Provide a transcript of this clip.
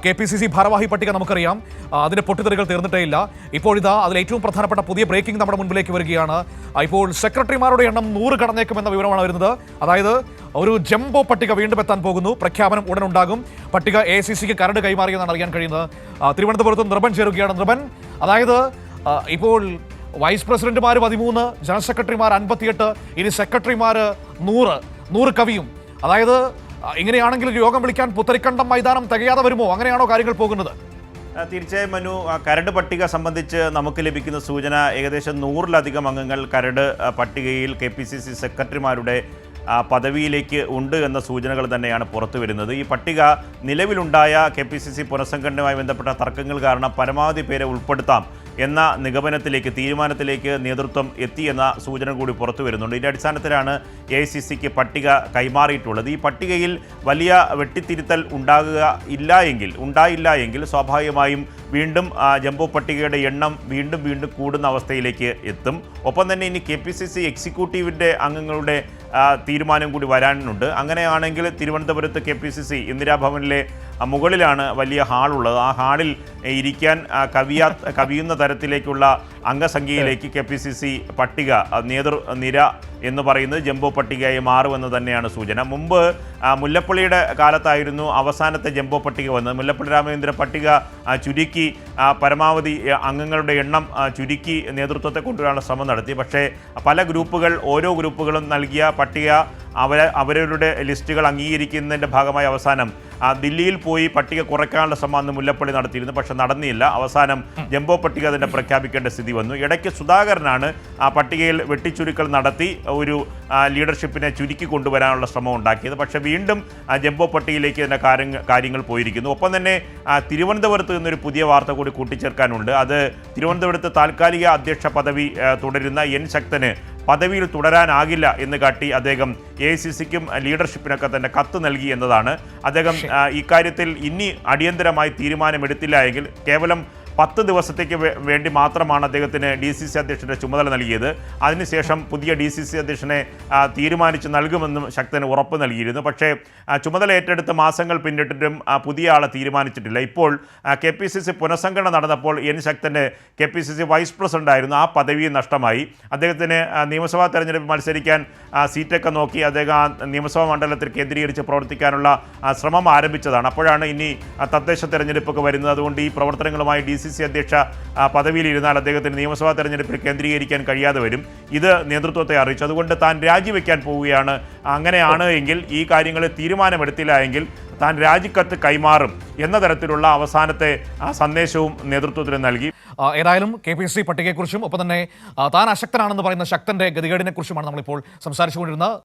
KPCC ഭാരവാഹി പട്ടിക നമുക്കറിയാം. അതിന്റെ പൊട്ടിത്തെറികൾ തീർന്നിട്ടേയില്ല. ഇപ്പോഴിതാ അതിൽ ഏറ്റവും പ്രധാനപ്പെട്ട പുതിയ ബ്രേക്കിംഗ് നമ്മുടെ മുൻപിലേക്ക് വരികയാണ്. ഇപ്പോൾ സെക്രട്ടറിമാരുടെ എണ്ണം 100 കടന്നേക്കുമെന്ന വിവരമാണ് വരുന്നത്. അതായത് ഒരു ജംബോ പട്ടിക വീണ്ടും എത്താൻ പോകുന്നു. പ്രഖ്യാപനം ഉടൻ ഉണ്ടാകും. പട്ടിക AICCക്ക് കരട് കൈമാറിയെന്നാണ് അറിയാൻ കഴിയുന്നത്. തിരുവനന്തപുരത്ത് നിർബൻ ചേരുകയാണ്. നിർബൻ, അതായത് ഇപ്പോൾ വൈസ് പ്രസിഡന്റുമാർ 13, ജനറൽ സെക്രട്ടറിമാർ 58, ഇനി സെക്രട്ടറിമാർ 100 കവിയും. അതായത് ഇങ്ങനെയാണെങ്കിൽ യോഗം വിളിക്കാൻ പുത്തരിക്കണ്ടം മൈതാനം തികയാതെ വരുമോ? അങ്ങനെയാണോ കാര്യങ്ങൾ പോകുന്നത്? തീർച്ചയായും മനു, കരട് പട്ടിക സംബന്ധിച്ച് നമുക്ക് ലഭിക്കുന്ന സൂചന ഏകദേശം 100-ലധികം അംഗങ്ങൾ കരട് പട്ടികയിൽ KPCC സെക്രട്ടറിമാരുടെ പദവിയിലേക്ക് ഉണ്ട് എന്ന സൂചനകൾ തന്നെയാണ് പുറത്തു വരുന്നത്. ഈ പട്ടിക നിലവിലുണ്ടായ KPCC പുനഃസംഘടനയുമായി ബന്ധപ്പെട്ട തർക്കങ്ങൾ കാരണം പരമാവധി പേരെ ഉൾപ്പെടുത്താം എന്ന നിഗമനത്തിലേക്ക്, തീരുമാനത്തിലേക്ക് നേതൃത്വം എത്തിയെന്ന സൂചന കൂടി പുറത്തു വരുന്നുണ്ട്. ഇതിൻ്റെ അടിസ്ഥാനത്തിലാണ് AICCക്ക് പട്ടിക കൈമാറിയിട്ടുള്ളത്. ഈ പട്ടികയിൽ വലിയ വെട്ടിത്തിരുത്തൽ ഉണ്ടായില്ല എങ്കിൽ സ്വാഭാവികമായും വീണ്ടും ജംബോ പട്ടികയുടെ എണ്ണം വീണ്ടും കൂടുന്ന അവസ്ഥയിലേക്ക് എത്തും. ഒപ്പം തന്നെ ഇനി KPCC എക്സിക്യൂട്ടീവിൻ്റെ അംഗങ്ങളുടെ തീരുമാനം കൂടി വരാനുണ്ട്. അങ്ങനെയാണെങ്കിൽ തിരുവനന്തപുരത്ത് KPCC ഇന്ദിരാഭവനിലെ മുകളിലാണ് വലിയ ഹാളുള്ളത്. ആ ഹാളിൽ ഇരിക്കാൻ കവിയുന്ന തരത്തിലേക്കുള്ള അംഗസംഖ്യയിലേക്ക് KPCC പട്ടിക നേതൃനിര എന്ന് പറയുന്നത് ജംബോ പട്ടികയായി മാറുമെന്ന് തന്നെയാണ് സൂചന. മുമ്പ് മുല്ലപ്പള്ളിയുടെ കാലത്തായിരുന്നു അവസാനത്തെ ജംബോ പട്ടിക വന്നത്. മുല്ലപ്പള്ളി രാമചന്ദ്രൻ പട്ടിക ചുരുക്കി പരമാവധി അംഗങ്ങളുടെ എണ്ണം ചുരുക്കി നേതൃത്വത്തെ കൊണ്ടുവരാനുള്ള ശ്രമം നടത്തി. പക്ഷേ ഓരോ ഗ്രൂപ്പുകളും നൽകിയ പട്ടിക അവരവരുടെ ലിസ്റ്റുകൾ അംഗീകരിക്കുന്നതിൻ്റെ ഭാഗമായി അവസാനം ദില്ലിയിൽ പോയി പട്ടിക കുറയ്ക്കാനുള്ള ശ്രമം അന്ന് മുല്ലപ്പള്ളി നടത്തിയിരുന്നു. പക്ഷെ നടന്നില്ല. അവസാനം ജംബോ പട്ടിക തന്നെ പ്രഖ്യാപിക്കേണ്ട സ്ഥിതി വന്നു. ഇടയ്ക്ക് സുധാകരനാണ് ആ പട്ടികയിൽ വെട്ടിച്ചുരുക്കൽ നടത്തി ഒരു ലീഡർഷിപ്പിനെ ചുരുക്കി കൊണ്ടുവരാനുള്ള ശ്രമം ഉണ്ടാക്കിയത്. പക്ഷേ വീണ്ടും ജംബോ പട്ടികയിലേക്ക് തന്നെ കാര്യങ്ങൾ പോയിരിക്കുന്നു. ഒപ്പം തന്നെ തിരുവനന്തപുരത്ത് നിന്നൊരു പുതിയ വാർത്ത കൂടി കൂട്ടിച്ചേർക്കാനുണ്ട്. അത് തിരുവനന്തപുരത്ത് താൽക്കാലിക അധ്യക്ഷ പദവി തുടരുന്ന N ശക്തന് പദവിയിൽ തുടരാനാകില്ല എന്ന് കാട്ടി അദ്ദേഹം AICCക്കും ലീഡർഷിപ്പിനൊക്കെ തന്നെ കത്ത് നൽകി എന്നതാണ്. അദ്ദേഹം ഇക്കാര്യത്തിൽ ഇനി അടിയന്തരമായി തീരുമാനമെടുത്തില്ല എങ്കിൽ കേവലം 10 ദിവസത്തേക്ക് വേണ്ടി മാത്രമാണ് അദ്ദേഹത്തിന് DCC അധ്യക്ഷൻ്റെ ചുമതല നൽകിയത്. അതിനുശേഷം പുതിയ DCC അധ്യക്ഷനെ തീരുമാനിച്ച് നൽകുമെന്നും ശക്തന് ഉറപ്പ് നൽകിയിരുന്നു. പക്ഷേ ചുമതല ഏറ്റെടുത്ത് മാസങ്ങൾ പിന്നിട്ടിട്ടും പുതിയ ആളെ തീരുമാനിച്ചിട്ടില്ല. ഇപ്പോൾ KPCC പുനഃസംഘടന നടന്നപ്പോൾ N ശക്തൻ്റെ KPCC വൈസ് പ്രസിഡന്റ് ആയിരുന്നു. ആ പദവി നഷ്ടമായി. അദ്ദേഹത്തിന് നിയമസഭാ തെരഞ്ഞെടുപ്പ് മത്സരിക്കാൻ സീറ്റൊക്കെ നോക്കി അദ്ദേഹം നിയമസഭാ മണ്ഡലത്തിൽ കേന്ദ്രീകരിച്ച് പ്രവർത്തിക്കാനുള്ള ശ്രമം ആരംഭിച്ചതാണ്. അപ്പോഴാണ് ഇനി തദ്ദേശ തെരഞ്ഞെടുപ്പൊക്കെ വരുന്നത്. അതുകൊണ്ട് ഈ പ്രവർത്തനങ്ങളുമായി DCC അധ്യക്ഷ പദവിയിലിരുന്നാൽ അദ്ദേഹത്തിന് നിയമസഭാ തെരഞ്ഞെടുപ്പിൽ കേന്ദ്രീകരിക്കാൻ കഴിയാതെ വരും. ഇത് നേതൃത്വത്തെ അറിയിച്ചു. അതുകൊണ്ട് താൻ രാജിവെക്കാൻ പോവുകയാണ്. അങ്ങനെയാണ് എങ്കിൽ ഈ കാര്യങ്ങളിൽ തീരുമാനമെടുത്തില്ല എങ്കിൽ താൻ രാജിക്കത്ത് കൈമാറും എന്ന തരത്തിലുള്ള അവസാനത്തെ സന്ദേശവും നേതൃത്വത്തിന് നൽകി. ഏതായാലും KPCC പട്ടികയെക്കുറിച്ചും ഒപ്പം തന്നെ താൻ അശക്തനാണെന്ന് പറയുന്ന ശക്തന്റെ ഗതികേടിനെ കുറിച്ചുമാണ് നമ്മളിപ്പോൾ സംസാരിച്ചുകൊണ്ടിരുന്നത്.